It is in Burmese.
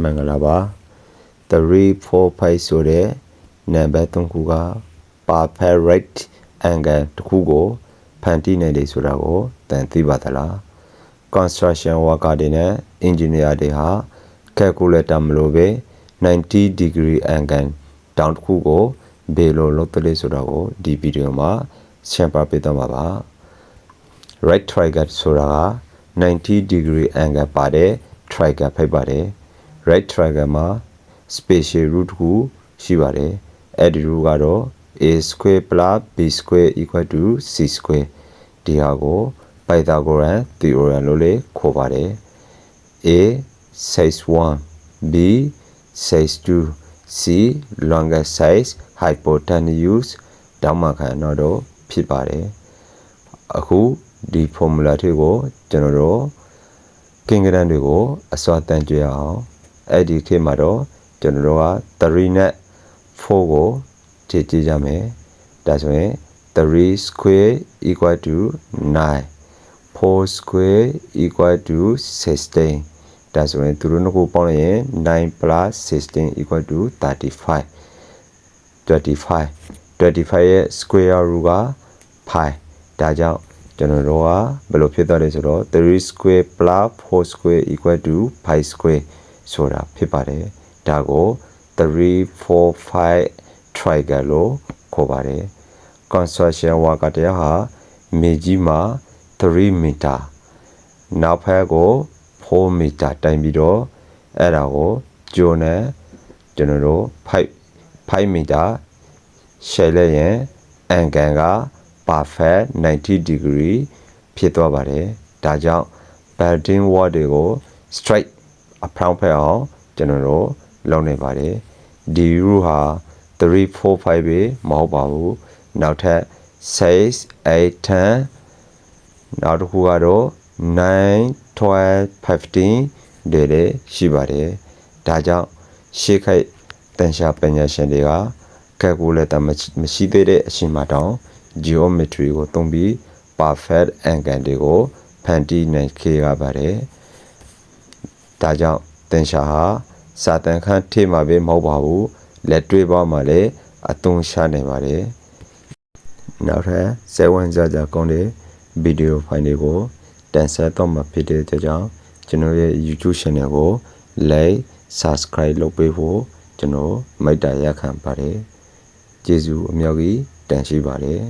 မင်္ဂလာပါ345ဆိုတဲ့နံပါတ်3ခုက perfect right angle တစ်ခုကိုဖန်တီးနိုင်တယ်ဆိုတာကိုသင်သိပါသလား construction worker တွေနဲ့ engineer တွေဟာ calculator မလို့ပဲ90 degree angle တောင်တစ်ခုကိုဘယ်လိုလုပ်တယ်ဆိုတာကိုဒီဗီဒီယိုမှာရှင်းပြပေးသွားမှာပါ right triangle ဆိုတာက90 degree angle ပါတဲ့ triangle ဖြစ်ပါတယ် right triangle မှာ special root တစ်ခုရှိပါတယ်အဲ့ဒီ root ကတော့ a square plus b square equal to c square ဒီဟာကို Pythagorean theorem လို့လည်းခေါ်ပါတယ် a size 1 b size 2 c longest size hypotenuse တောင်းမှခံတော့ဖြစ်ပါတယ်အခုဒီ formula တွေကိုကျွန်တော်တို့ကင်္ဂရန်တွေကိုအစွမ်းတန်ကြွအောင်အဲ့ဒီခေတ်မှာတော့ကျွန်တော်တို့က3နဲ့4ကိုထည့်ကြည့်ကြမယ်ဒါဆိုရင်3 square equal to 9 4 square equal to 16ဒါဆိုရင်သူတို့နှစ်ခုပေါင်းလိုက်ရင်9 plus 16 equal to 35 25ရဲ့ square root က 5ဒါကြောင့်ကျွန်တော်တို့ကဘယ်လိုဖြစ်သွားလဲဆိုတော့3 square plus 4 square equal to 5 square ဆိုတာဖြစ်ပါတယ်ဒါကို345 triangle လို့ခေါ်ပါတယ် construction worker တရားဟာမြေကြီးမှာ3 meter နောက်ဖက်ကို4 meter တိုင်ပြီးတော့အဲ့ဒါကိုကျိုးနဲ့ကျွန်တော်တို့5 meter ရှယ်လိုက်ရင် angle က perfect 90 degree ဖြစ်သွားပါတယ်ဒါကြောင့် building wall တွေကို straight အဖောင်းဖက်အောင်ကျွန်တော်တို့လုပ်နေပါတယ်ဒီ rule ဟာ345ပဲမဟုတ်ပါဘူးနောက်ထပ်6 8 10နောက်တစ်ခုကတော့9 12 15တွေလည်းရှိပါတယ်ဒါကြောင့်ရှေ့ခိုက်တန်ရှာပညာရှင်တွေက calculator မရှိသေးတဲ့အချိန်မှာတောင် geometry ကိုသုံးပြီး perfect angle တွေကိုဖန်တီးနိုင်ခဲ့ရပါတယ်ဒါကြောင့်တန်ရှာဟာစာတန်ခန်းထိမှာပဲမဟုတ်ပါဘူးလက်တွေ့ပေါ်မှာလည်းအသုံးချနိုင်ပါတယ်နောက်ထပ်ဇေဝန်းကြကောင်းတဲ့ဗီဒီယိုဖိုင်တွေကိုတင်ဆက်တော့မှာဖြစ်တဲ့ကြောင့်ကျွန်တော်ရဲ့ YouTube channel ကို like subscribe လုပ်ပေးဖို့ကျွန်တော်မိတ္တာရက်ခံပါတယ်ကျေးဇူးအများကြီးတင်ရှိပါတယ်